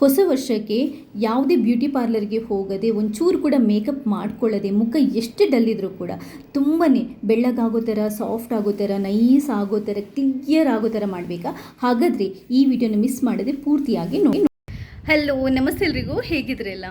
ಹೊಸ ವರ್ಷಕ್ಕೆ ಯಾವುದೇ ಬ್ಯೂಟಿ ಪಾರ್ಲರ್ಗೆ ಹೋಗದೆ ಒಂಚೂರು ಕೂಡ ಮೇಕಪ್ ಮಾಡ್ಕೊಳ್ಳದೆ ಮುಖ ಎಷ್ಟು ಡಲ್ ಇದ್ರೂ ಕೂಡ ತುಂಬಾ ಬೆಳ್ಳಗಾಗೋ ಥರ, ಸಾಫ್ಟ್ ಆಗೋ ಥರ, ನೈಸ್ ಆಗೋ ಥರ, ಕ್ಲಿಯರ್ ಆಗೋ ಥರ ಮಾಡಬೇಕಾ? ಹಾಗಾದರೆ ಈ ವಿಡಿಯೋನ ಮಿಸ್ ಮಾಡದೆ ಪೂರ್ತಿಯಾಗಿ ನೋಡಿ. ಹಲೋ, ನಮಸ್ತೆ ಎಲ್ರಿಗೂ, ಹೇಗಿದ್ರಲ್ಲ?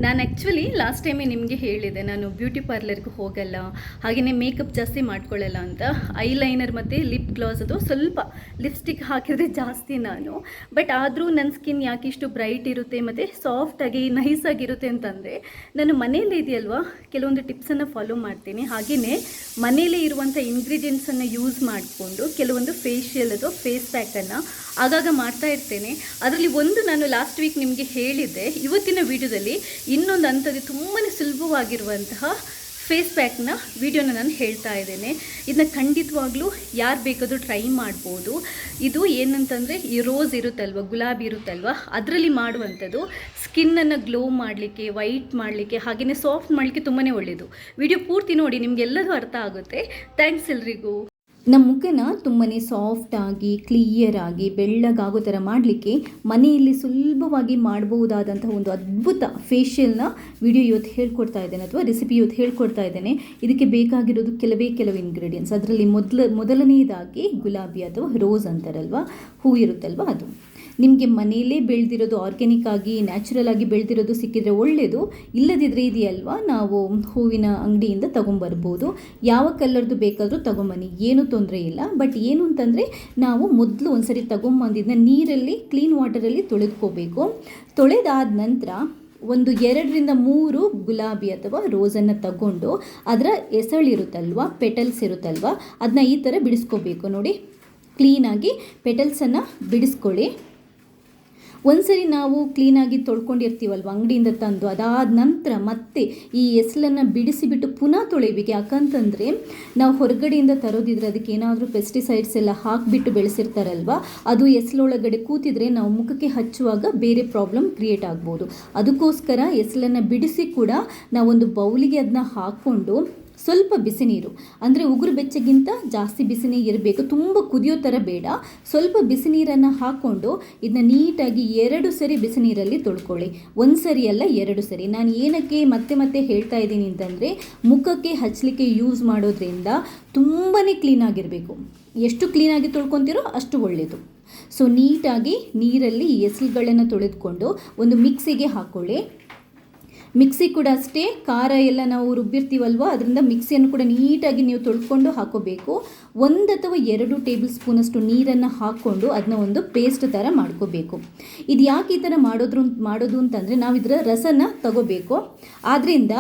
ನಾನು ಆ್ಯಕ್ಚುಲಿ ಲಾಸ್ಟ್ ಟೈಮೇ ನಿಮಗೆ ಹೇಳಿದೆ, ನಾನು ಬ್ಯೂಟಿ ಪಾರ್ಲರ್ಗೆ ಹೋಗಲ್ಲ, ಹಾಗೆಯೇ ಮೇಕಪ್ ಜಾಸ್ತಿ ಮಾಡ್ಕೊಳ್ಳಲ್ಲ ಅಂತ. ಐಲೈನರ್ ಮತ್ತು ಲಿಪ್ ಗ್ಲಾಸ್ ಅದು ಸ್ವಲ್ಪ ಲಿಪ್ಸ್ಟಿಕ್ ಹಾಕಿದ್ರೆ ಜಾಸ್ತಿ ನಾನು. ಬಟ್ ಆದರೂ ನನ್ನ ಸ್ಕಿನ್ ಯಾಕೆ ಇಷ್ಟು ಬ್ರೈಟ್ ಇರುತ್ತೆ ಮತ್ತು ಸಾಫ್ಟಾಗಿ ನೈಸಾಗಿರುತ್ತೆ ಅಂತಂದರೆ, ನಾನು ಮನೆಯಲ್ಲೇ ಇದೆಯಲ್ವಾ ಕೆಲವೊಂದು ಟಿಪ್ಸನ್ನು ಫಾಲೋ ಮಾಡ್ತೀನಿ. ಹಾಗೆಯೇ ಮನೆಯಲ್ಲೇ ಇರುವಂಥ ಇಂಗ್ರೀಡಿಯೆಂಟ್ಸನ್ನು ಯೂಸ್ ಮಾಡಿಕೊಂಡು ಕೆಲವೊಂದು ಫೇಶಿಯಲ್ ಅದು ಫೇಸ್ ಪ್ಯಾಕನ್ನು ಆಗಾಗ ಮಾಡ್ತಾ ಇರ್ತೇನೆ. ಅದರಲ್ಲಿ ಒಂದು ನಾನು ಲಾಸ್ಟ್ ವೀಕ್ ನಿಮಗೆ ಹೇಳಿದ್ದೆ. ಇವತ್ತಿನ ವಿಡಿಯೋದಲ್ಲಿ ಇನ್ನೊಂದು ಅಂಥದ್ದು ತುಂಬಾ ಸುಲಭವಾಗಿರುವಂತಹ ಫೇಸ್ ಪ್ಯಾಕ್ನ ವಿಡಿಯೋನ ನಾನು ಹೇಳ್ತಾ ಇದ್ದೇನೆ. ಇದನ್ನ ಖಂಡಿತವಾಗ್ಲೂ ಯಾರು ಬೇಕಾದರೂ ಟ್ರೈ ಮಾಡ್ಬೋದು. ಇದು ಏನಂತಂದರೆ, ಈ ರೋಸ್ ಇರುತ್ತಲ್ವ, ಗುಲಾಬಿ ಇರುತ್ತಲ್ವ, ಅದರಲ್ಲಿ ಮಾಡುವಂಥದ್ದು ಸ್ಕಿನ್ನನ್ನು ಗ್ಲೋ ಮಾಡಲಿಕ್ಕೆ, ವೈಟ್ ಮಾಡಲಿಕ್ಕೆ, ಹಾಗೆಯೇ ಸಾಫ್ಟ್ ಮಾಡಲಿಕ್ಕೆ ತುಂಬಾ ಒಳ್ಳೆಯದು. ವಿಡಿಯೋ ಪೂರ್ತಿ ನೋಡಿ, ನಿಮಗೆಲ್ಲದೂ ಅರ್ಥ ಆಗುತ್ತೆ. ಥ್ಯಾಂಕ್ಸ್ ಎಲ್ರಿಗೂ. ನಮ್ಮ ಮುಖನ ತುಂಬಾ ಸಾಫ್ಟಾಗಿ, ಕ್ಲಿಯರಾಗಿ, ಬೆಳ್ಳಗಾಗೋ ಥರ ಮಾಡಲಿಕ್ಕೆ ಮನೆಯಲ್ಲಿ ಸುಲಭವಾಗಿ ಮಾಡಬಹುದಾದಂಥ ಒಂದು ಅದ್ಭುತ ಫೇಶಿಯಲ್ನ ವಿಡಿಯೋ ಇವತ್ತು ಹೇಳ್ಕೊಡ್ತಾ ಇದ್ದೇನೆ, ಅಥವಾ ರೆಸಿಪಿ ಇವತ್ತು ಹೇಳ್ಕೊಡ್ತಾ ಇದ್ದೇನೆ. ಇದಕ್ಕೆ ಬೇಕಾಗಿರೋದು ಕೆಲವು ಇಂಗ್ರೀಡಿಯೆಂಟ್ಸ್. ಅದರಲ್ಲಿ ಮೊದಲನೇದಾಗಿ ಗುಲಾಬಿ ಅಥವಾ ರೋಸ್ ಅಂತಾರಲ್ವ, ಹೂ ಇರುತ್ತಲ್ವ, ಅದು ನಿಮಗೆ ಮನೆಯಲ್ಲೇ ಬೆಳೆದಿರೋದು, ಆರ್ಗ್ಯಾನಿಕ್ ಆಗಿ, ನ್ಯಾಚುರಲ್ ಆಗಿ ಬೆಳೆದಿರೋದು ಸಿಕ್ಕಿದರೆ ಒಳ್ಳೆಯದು. ಇಲ್ಲದಿದ್ದರೆ ಇದೆಯಲ್ವ, ನಾವು ಹೂವಿನ ಅಂಗಡಿಯಿಂದ ತೊಗೊಂಬರ್ಬೋದು. ಯಾವ ಕಲರ್ದು ಬೇಕಾದರೂ ತೊಗೊಂಬನ್ನಿ, ಏನೂ ತೊಂದರೆ ಇಲ್ಲ. ಬಟ್ ಏನು ಅಂತಂದರೆ, ನಾವು ಮೊದಲು ಒಂದ್ಸರಿ ತೊಗೊಂಬಂದಿದ್ದನ್ನ ನೀರಲ್ಲಿ, ಕ್ಲೀನ್ ವಾಟರಲ್ಲಿ ತೊಳೆದುಕೋಬೇಕು. ತೊಳೆದಾದ ನಂತರ ಒಂದು 2ರಿಂದ 3 ಗುಲಾಬಿ ಅಥವಾ ರೋಸನ್ನು ತಗೊಂಡು ಅದರ ಎಸಳಿರುತ್ತಲ್ವ, ಪೆಟಲ್ಸ್ ಇರುತ್ತಲ್ವ, ಅದನ್ನ ಈ ಥರ ಬಿಡಿಸ್ಕೋಬೇಕು. ನೋಡಿ, ಕ್ಲೀನಾಗಿ ಪೆಟಲ್ಸನ್ನು ಬಿಡಿಸ್ಕೊಳ್ಳಿ. ಒಂದ್ಸರಿ ನಾವು ಕ್ಲೀನಾಗಿ ತೊಳ್ಕೊಂಡಿರ್ತೀವಲ್ವ ಅಂಗಡಿಯಿಂದ ತಂದು, ಅದಾದ ನಂತರ ಮತ್ತೆ ಈ ಎಸಳನ್ನು ಬಿಡಿಸಿಬಿಟ್ಟು ಪುನಃ ತೊಳಿಬೇಕು. ಯಾಕಂತಂದರೆ ನಾವು ಹೊರಗಡೆಯಿಂದ ತರೋದಿದ್ರೆ ಅದಕ್ಕೆ ಏನಾದರೂ ಪೆಸ್ಟಿಸೈಡ್ಸ್ ಎಲ್ಲ ಹಾಕಿಬಿಟ್ಟು ಬೆಳೆಸಿರ್ತಾರಲ್ವ, ಅದು ಎಸಳೊಳಗಡೆ ಕೂತಿದ್ರೆ ನಾವು ಮುಖಕ್ಕೆ ಹಚ್ಚುವಾಗ ಬೇರೆ ಪ್ರಾಬ್ಲಮ್ ಕ್ರಿಯೇಟ್ ಆಗ್ಬೋದು. ಅದಕ್ಕೋಸ್ಕರ ಎಸಳನ್ನು ಬಿಡಿಸಿ ಕೂಡ ನಾವೊಂದು ಬೌಲಿಗೆ ಅದನ್ನ ಹಾಕ್ಕೊಂಡು ಸ್ವಲ್ಪ ಬಿಸಿ ನೀರು, ಅಂದರೆ ಉಗುರು ಬೆಚ್ಚಗಿಂತ ಜಾಸ್ತಿ ಬಿಸಿ ನೀರು ಇರಬೇಕು, ತುಂಬ ಕುದಿಯೋ ಥರ ಬೇಡ. ಸ್ವಲ್ಪ ಬಿಸಿ ನೀರನ್ನು ಹಾಕ್ಕೊಂಡು ಇದನ್ನ ನೀಟಾಗಿ 2 ಸರಿ ಬಿಸಿ ನೀರಲ್ಲಿ ತೊಳ್ಕೊಳ್ಳಿ. ಒಂದು ಸರಿ ಅಲ್ಲ, 2 ಸರಿ. ನಾನು ಏನಕ್ಕೆ ಮತ್ತೆ ಹೇಳ್ತಾ ಇದ್ದೀನಿ ಅಂತಂದರೆ, ಮುಖಕ್ಕೆ ಹಚ್ಚಲಿಕ್ಕೆ ಯೂಸ್ ಮಾಡೋದ್ರಿಂದ ತುಂಬಾ ಕ್ಲೀನಾಗಿರಬೇಕು. ಎಷ್ಟು ಕ್ಲೀನಾಗಿ ತೊಳ್ಕೊತೀರೋ ಅಷ್ಟು ಒಳ್ಳೆಯದು. ಸೊ ನೀಟಾಗಿ ನೀರಲ್ಲಿ ಈ ಎಸಳುಗಳನ್ನು ತೊಳೆದುಕೊಂಡು ಒಂದು ಮಿಕ್ಸಿಗೆ ಹಾಕ್ಕೊಳ್ಳಿ. ಮಿಕ್ಸಿ ಕೂಡ ಅಷ್ಟೇ, ಖಾರ ಎಲ್ಲ ನಾವು ರುಬ್ಬಿರ್ತೀವಲ್ವ, ಅದರಿಂದ ಮಿಕ್ಸಿಯನ್ನು ಕೂಡ ನೀಟಾಗಿ ನೀವು ತೊಳ್ಕೊಂಡು ಹಾಕೋಬೇಕು. 1 ಅಥವಾ 2 ಟೇಬಲ್ ಸ್ಪೂನಷ್ಟು ನೀರನ್ನು ಹಾಕ್ಕೊಂಡು ಅದನ್ನ ಒಂದು ಪೇಸ್ಟ್ ಥರ ಮಾಡ್ಕೋಬೇಕು. ಇದು ಯಾಕೆ ಈ ಥರ ಮಾಡೋದು ಅಂತಂದರೆ, ನಾವು ಇದರ ರಸನ ತಗೋಬೇಕು. ಆದ್ದರಿಂದ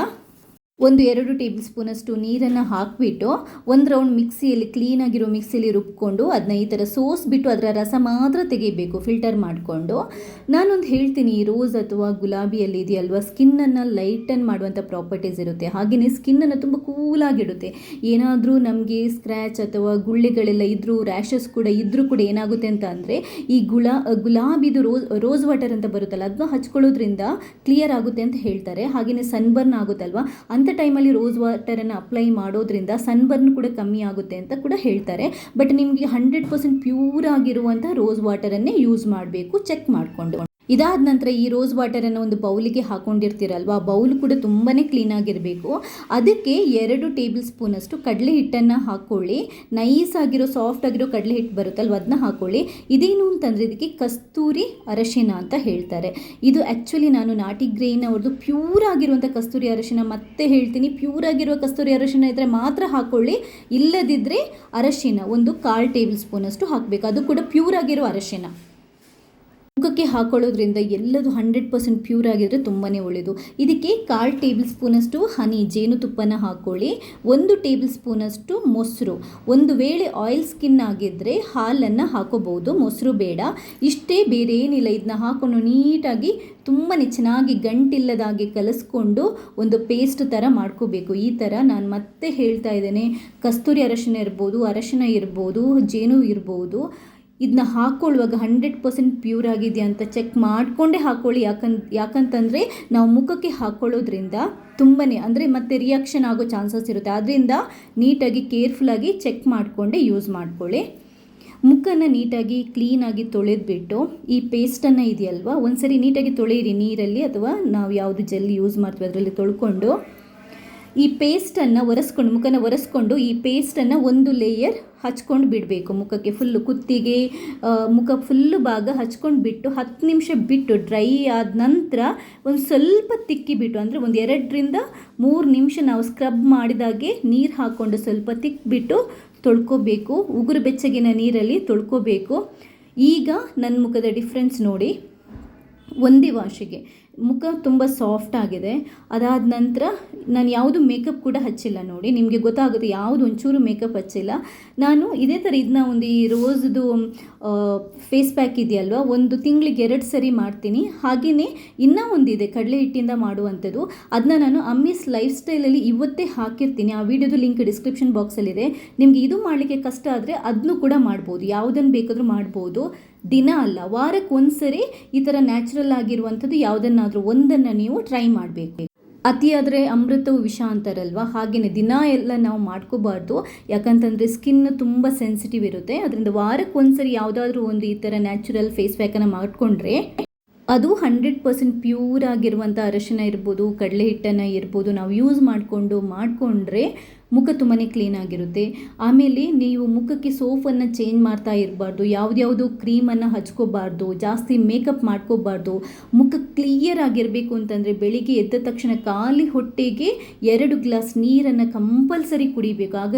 1-2 ಟೇಬಲ್ ಸ್ಪೂನಷ್ಟು ನೀರನ್ನು ಹಾಕಿಬಿಟ್ಟು ಒಂದು ರೌಂಡ್ ಮಿಕ್ಸಿಯಲ್ಲಿ, ಕ್ಲೀನಾಗಿರೋ ಮಿಕ್ಸಿಯಲ್ಲಿ ರುಬ್ಕೊಂಡು ಅದನ್ನ ಈ ಥರ ಸೋಸಿಬಿಟ್ಟು ಅದರ ರಸ ಮಾತ್ರ ತೆಗಿಬೇಕು, ಫಿಲ್ಟರ್ ಮಾಡಿಕೊಂಡು. ನಾನೊಂದು ಹೇಳ್ತೀನಿ, ರೋಸ್ ಅಥವಾ ಗುಲಾಬಿಯಲ್ಲಿ ಇದೆಯಲ್ವ, ಸ್ಕಿನ್ನನ್ನು ಲೈಟನ್ ಮಾಡುವಂಥ ಪ್ರಾಪರ್ಟೀಸ್ ಇರುತ್ತೆ. ಹಾಗೆಯೇ ಸ್ಕಿನ್ನನ್ನು ತುಂಬ ಕೂಲಾಗಿಡುತ್ತೆ. ಏನಾದರೂ ನಮಗೆ ಸ್ಕ್ರ್ಯಾಚ್ ಅಥವಾ ಗುಳ್ಳೆಗಳೆಲ್ಲ ಇದ್ದರೂ, ರ್ಯಾಷಸ್ ಕೂಡ ಇದ್ದರೂ ಕೂಡ ಏನಾಗುತ್ತೆ ಅಂತ ಅಂದರೆ, ಈ ಗುಲಾಬಿದು ರೋಸ್ ವಾಟರ್ ಅಂತ ಬರುತ್ತಲ್ಲ, ಅದನ್ನ ಹಚ್ಕೊಳ್ಳೋದ್ರಿಂದ ಕ್ಲಿಯರ್ ಆಗುತ್ತೆ ಅಂತ ಹೇಳ್ತಾರೆ. ಹಾಗೆಯೇ ಸನ್ಬರ್ನ್ ಆಗುತ್ತಲ್ವ, ಅಂಥ ಟೈಮಲ್ಲಿ ರೋಸ್ ವಾಟರನ್ನು ಅಪ್ಲೈ ಮಾಡೋದ್ರಿಂದ ಸನ್ಬರ್ನ್ ಕೂಡ ಕಮ್ಮಿ ಆಗುತ್ತೆ ಅಂತ ಕೂಡ ಹೇಳ್ತಾರೆ. ಬಟ್ ನಿಮಗೆ 100% ಪ್ಯೂರ್ ಆಗಿರುವಂಥ ರೋಸ್ ವಾಟರನ್ನೇ ಯೂಸ್ ಮಾಡಬೇಕು, ಚೆಕ್ ಮಾಡಿಕೊಂಡು. ಇದಾದ ನಂತರ ಈ ರೋಸ್ ವಾಟರನ್ನು ಒಂದು ಬೌಲಿಗೆ ಹಾಕ್ಕೊಂಡಿರ್ತೀರಲ್ವ, ಆ ಬೌಲ್ ಕೂಡ ತುಂಬಾ ಕ್ಲೀನಾಗಿರಬೇಕು. ಅದಕ್ಕೆ 2 ಟೇಬಲ್ ಸ್ಪೂನಷ್ಟು ಕಡಲೆ ಹಿಟ್ಟನ್ನು ಹಾಕ್ಕೊಳ್ಳಿ. ನೈಸ್ ಆಗಿರೋ, ಸಾಫ್ಟ್ ಆಗಿರೋ ಕಡಲೆ ಹಿಟ್ಟು ಬರುತ್ತಲ್ವ, ಅದನ್ನ ಹಾಕ್ಕೊಳ್ಳಿ. ಇದೇನು ಅಂತಂದರೆ, ಇದಕ್ಕೆ ಕಸ್ತೂರಿ ಅರಶಿನ ಅಂತ ಹೇಳ್ತಾರೆ. ಇದು ಆ್ಯಕ್ಚುಲಿ ನಾನು ನಾಟಿ ಗ್ರೇನ್ ಅವ್ರದ್ದು ಪ್ಯೂರ್ ಆಗಿರುವಂಥ ಕಸ್ತೂರಿ ಅರಶಿನ, ಮತ್ತೆ ಹೇಳ್ತೀನಿ, ಪ್ಯೂರ್ ಆಗಿರುವ ಕಸ್ತೂರಿ ಅರಶಿನ ಇದ್ದರೆ ಮಾತ್ರ ಹಾಕ್ಕೊಳ್ಳಿ. ಇಲ್ಲದಿದ್ದರೆ ಅರಶಿನ ಒಂದು 1/4 ಟೇಬಲ್ ಸ್ಪೂನಷ್ಟು ಹಾಕಬೇಕು. ಅದು ಕೂಡ ಪ್ಯೂರ್ ಆಗಿರೋ ಅರಶಿನ. ಮುಖಕ್ಕೆ ಹಾಕೊಳ್ಳೋದ್ರಿಂದ ಎಲ್ಲದು 100% ಪ್ಯೂರ್ ಆಗಿದ್ರೆ ತುಂಬಾ ಒಳ್ಳೆಯದು. ಇದಕ್ಕೆ 1/4 ಟೇಬಲ್ ಸ್ಪೂನಷ್ಟು ಹನಿ, ಜೇನುತುಪ್ಪನ ಹಾಕ್ಕೊಳ್ಳಿ. 1 ಟೇಬಲ್ ಸ್ಪೂನಷ್ಟು ಮೊಸರು. ಒಂದು ವೇಳೆ ಆಯಿಲ್ ಸ್ಕಿನ್ ಆಗಿದ್ದರೆ ಹಾಲನ್ನು ಹಾಕೋಬಹುದು, ಮೊಸರು ಬೇಡ. ಇಷ್ಟೇ, ಬೇರೆ ಏನಿಲ್ಲ. ಇದನ್ನ ಹಾಕ್ಕೊಂಡು ನೀಟಾಗಿ ತುಂಬಾ ಚೆನ್ನಾಗಿ ಗಂಟಿಲ್ಲದಾಗಿ ಕಲಿಸ್ಕೊಂಡು ಒಂದು ಪೇಸ್ಟ್ ಥರ ಮಾಡ್ಕೋಬೇಕು. ಈ ಥರ ನಾನು ಮತ್ತೆ ಹೇಳ್ತಾ ಇದ್ದೇನೆ, ಕಸ್ತೂರಿ ಅರಶಿನ ಇರ್ಬೋದು, ಜೇನು ಇರ್ಬೋದು, ಇದನ್ನ ಹಾಕ್ಕೊಳ್ಳುವಾಗ 100% ಪ್ಯೂರ್ ಆಗಿದೆಯಾ ಅಂತ ಚೆಕ್ ಮಾಡಿಕೊಂಡೇ ಹಾಕ್ಕೊಳ್ಳಿ. ಯಾಕಂತಂದರೆ ನಾವು ಮುಖಕ್ಕೆ ಹಾಕ್ಕೊಳ್ಳೋದ್ರಿಂದ ತುಂಬಾ ಅಂದರೆ ಮತ್ತೆ ರಿಯಾಕ್ಷನ್ ಆಗೋ ಚಾನ್ಸಸ್ ಇರುತ್ತೆ. ಆದ್ದರಿಂದ ನೀಟಾಗಿ ಕೇರ್ಫುಲ್ಲಾಗಿ ಚೆಕ್ ಮಾಡಿಕೊಂಡೇ ಯೂಸ್ ಮಾಡ್ಕೊಳ್ಳಿ. ಮುಖನ ನೀಟಾಗಿ ಕ್ಲೀನಾಗಿ ತೊಳೆದ್ಬಿಟ್ಟು ಈ ಪೇಸ್ಟನ್ನು ಇದೆಯಲ್ವಾ ಒಂದ್ಸರಿ ನೀಟಾಗಿ ತೊಳೆಯಿರಿ ನೀರಲ್ಲಿ, ಅಥವಾ ನಾವು ಯಾವುದು ಜೆಲ್ ಯೂಸ್ ಮಾಡ್ತೀವಿ ಅದರಲ್ಲಿ ತೊಳ್ಕೊಂಡು ಈ ಪೇಸ್ಟನ್ನು ಒರೆಸ್ಕೊಂಡು ಮುಖನ ಒರೆಸ್ಕೊಂಡು ಈ ಪೇಸ್ಟನ್ನು ಒಂದು ಲೇಯರ್ ಹಚ್ಕೊಂಡು ಬಿಡಬೇಕು ಮುಖಕ್ಕೆ ಫುಲ್ಲು, ಕುತ್ತಿಗೆ ಮುಖ ಫುಲ್ಲು ಭಾಗ ಹಚ್ಕೊಂಡು ಬಿಟ್ಟು 10 ನಿಮಿಷ ಬಿಟ್ಟು ಡ್ರೈ ಆದ ನಂತರ ಒಂದು ಸ್ವಲ್ಪ ತಿಕ್ಕಿಬಿಟ್ಟು, ಅಂದರೆ ಒಂದು 2-3 ನಿಮಿಷ ನಾವು ಸ್ಕ್ರಬ್ ಮಾಡಿದಾಗೆ ನೀರು ಹಾಕ್ಕೊಂಡು ಸ್ವಲ್ಪ ತಿಕ್ಕಿಬಿಟ್ಟು ತೊಳ್ಕೊಬೇಕು. ಉಗುರು ಬೆಚ್ಚಗಿನ ನೀರಲ್ಲಿ ತೊಳ್ಕೊಬೇಕು. ಈಗ ನನ್ನ ಮುಖದ ಡಿಫ್ರೆನ್ಸ್ ನೋಡಿ. ಒಂದೇ ವಾಶಿಗೆ ಮುಖ ತುಂಬ ಸಾಫ್ಟ್ ಆಗಿದೆ. ಅದಾದ ನಂತರ ನಾನು ಯಾವುದು ಮೇಕಪ್ ಕೂಡ ಹಚ್ಚಿಲ್ಲ ನೋಡಿ, ನಿಮಗೆ ಗೊತ್ತಾಗುತ್ತೆ ಯಾವುದು ಒಂಚೂರು ಮೇಕಪ್ ಹಚ್ಚಿಲ್ಲ ನಾನು. ಇದೇ ಥರ ಇದನ್ನ ಒಂದು ಈ ರೋಸ್ದು ಫೇಸ್ ಪ್ಯಾಕ್ ಇದೆಯಲ್ವ, ಒಂದು ತಿಂಗಳಿಗೆ 2 ಸರಿ ಮಾಡ್ತೀನಿ. ಹಾಗೆಯೇ ಇನ್ನೂ ಒಂದಿದೆ ಕಡಲೆ ಹಿಟ್ಟಿಂದ ಮಾಡುವಂಥದ್ದು, ಅದನ್ನ ನಾನು ಅಮ್ಮೀಸ್ ಲೈಫ್ ಸ್ಟೈಲಲ್ಲಿ ಇವತ್ತೇ ಹಾಕಿರ್ತೀನಿ. ಆ ವಿಡಿಯೋದು ಲಿಂಕ್ ಡಿಸ್ಕ್ರಿಪ್ಷನ್ ಬಾಕ್ಸಲ್ಲಿದೆ. ನಿಮಗೆ ಇದು ಮಾಡಲಿಕ್ಕೆ ಕಷ್ಟ ಆದರೆ ಅದನ್ನು ಕೂಡ ಮಾಡ್ಬೋದು, ಯಾವುದನ್ನು ಬೇಕಾದರೂ ಮಾಡ್ಬೋದು. ದಿನ ಅಲ್ಲ, ವಾರಕ್ಕೆ ಒಂದ್ಸರಿ ಈ ಥರ ನ್ಯಾಚುರಲ್ ಆಗಿರುವಂಥದ್ದು ಯಾವುದನ್ನಾದರೂ ಒಂದನ್ನು ನೀವು ಟ್ರೈ ಮಾಡಬೇಕು. ಅತಿಯಾದರೆ ಅಮೃತವು ವಿಷ ಅಂತಾರಲ್ವ, ಹಾಗೆಯೇ ದಿನ ಎಲ್ಲ ನಾವು ಮಾಡ್ಕೋಬಾರ್ದು. ಯಾಕಂತಂದರೆ ಸ್ಕಿನ್ ತುಂಬ ಸೆನ್ಸಿಟಿವ್ ಇರುತ್ತೆ. ಅದರಿಂದ ವಾರಕ್ಕೆ ಒಂದ್ಸರಿ ಯಾವುದಾದ್ರೂ ಒಂದು ಈ ಥರ ನ್ಯಾಚುರಲ್ ಫೇಸ್ ಪ್ಯಾಕನ್ನು ಮಾಡಿಕೊಂಡ್ರೆ ಅದು 100% ಪ್ಯೂರ್ ಆಗಿರುವಂಥ ಅರಿಶಿನ ಇರ್ಬೋದು, ಕಡಲೆ ಹಿಟ್ಟನ್ನು ಇರ್ಬೋದು, ನಾವು ಯೂಸ್ ಮಾಡಿಕೊಂಡ್ರೆ ಮುಖ ತುಂಬಾ ಕ್ಲೀನಾಗಿರುತ್ತೆ. ಆಮೇಲೆ ನೀವು ಮುಖಕ್ಕೆ ಸೋಪನ್ನು ಚೇಂಜ್ ಮಾಡ್ತಾ ಇರಬಾರ್ದು, ಯಾವುದ್ಯಾವುದು ಕ್ರೀಮನ್ನು ಹಚ್ಕೋಬಾರ್ದು, ಜಾಸ್ತಿ ಮೇಕಪ್ ಮಾಡ್ಕೋಬಾರ್ದು. ಮುಖ ಕ್ಲಿಯರ್ ಆಗಿರಬೇಕು ಅಂತಂದರೆ ಬೆಳಿಗ್ಗೆ ಎದ್ದ ತಕ್ಷಣ ಖಾಲಿ ಹೊಟ್ಟೆಗೆ 2 ಗ್ಲಾಸ್ ನೀರನ್ನು ಕಂಪಲ್ಸರಿ ಕುಡಿಬೇಕು. ಆಗ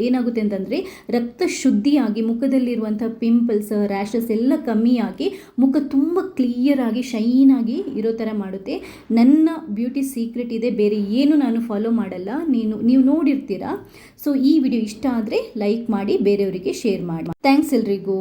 ಏನಾಗುತ್ತೆ ಅಂತಂದರೆ ರಕ್ತ ಶುದ್ಧಿಯಾಗಿ ಮುಖದಲ್ಲಿರುವಂಥ ಪಿಂಪಲ್ಸ್, ರ್ಯಾಷಸ್ ಎಲ್ಲ ಕಮ್ಮಿಯಾಗಿ ಮುಖ ತುಂಬ ಕ್ಲಿಯರಾಗಿ ಶೈನಾಗಿ ಇರೋ ಥರ ಮಾಡುತ್ತೆ. ನನ್ನ ಬ್ಯೂಟಿ ಸೀಕ್ರೆಟ್ ಇದೆ, ಬೇರೆ ಏನು ನಾನು ಫಾಲೋ ಮಾಡಲ್ಲ, ನೀವು ನೋಡಿರ್ತೀರಾ. ಸೊ ಈ ವಿಡಿಯೋ ಇಷ್ಟ ಆದರೆ ಲೈಕ್ ಮಾಡಿ, ಬೇರೆಯವರಿಗೆ ಶೇರ್ ಮಾಡಿ. ಥ್ಯಾಂಕ್ಸ್ ಎಲ್ರಿಗೂ.